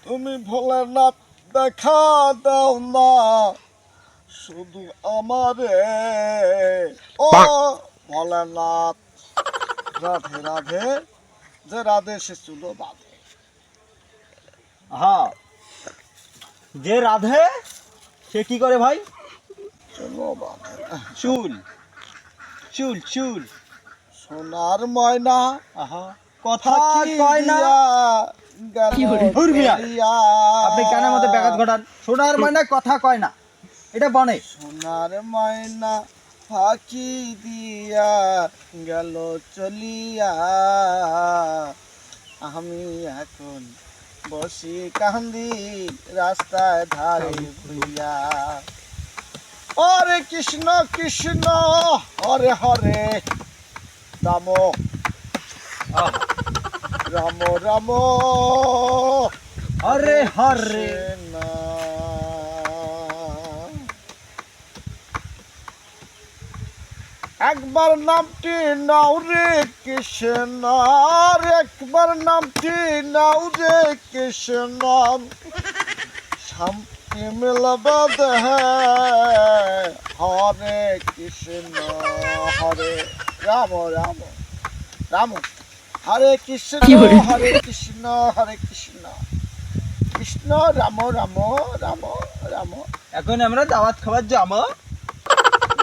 তুমি ভোলেনাথ দেখা দাও না শুধু আমারে ও ভোলেনাথ। রাধে রাধে, যে রাধে সে চুলো বাঁধে। হ্যাঁ, যে রাধে সে কি করে ভাই? চুলো বাঁধে। চুল চুল চুল। সোনার ময়না আহা, কথা ফাঁকি কয় না। দিয়া গেল হুর মিয়া, চলিয়া। আপনি কেন আমাদের ব্যাঘাত ঘটান? সোনার ময়না কথা কয় না, এটা বনে। সোনার ময়না ফাঁকি দিয়া গেল চলিয়া, আমি এখন বসি কান্দি রাস্তায় ধারে ভুইয়া। হরে কৃষ্ণ কৃষ্ণ হরে হরে রাম রাম রাম হরে হরে। কৃষ্ণ। একবার নামটি নাও রে কৃষ্ণ, আর একবার নামটি নাও রে কৃষ্ণ, শান্তি মিলবে দেহে। হরে কৃষ্ণ হরে রাম রাম রাম, হরে কৃষ্ণ হরে কৃষ্ণ হরে কৃষ্ণ কৃষ্ণ রাম রাম রাম রাম। এখন আমরা দাওয়াত খাবার যাবো।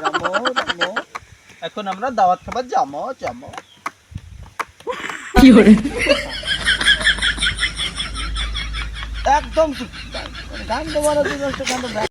রাম রাম। এখন আমরা দাওয়াত খাবার যাবো যাবো। একদম ঠিক গান তো বানাতে গান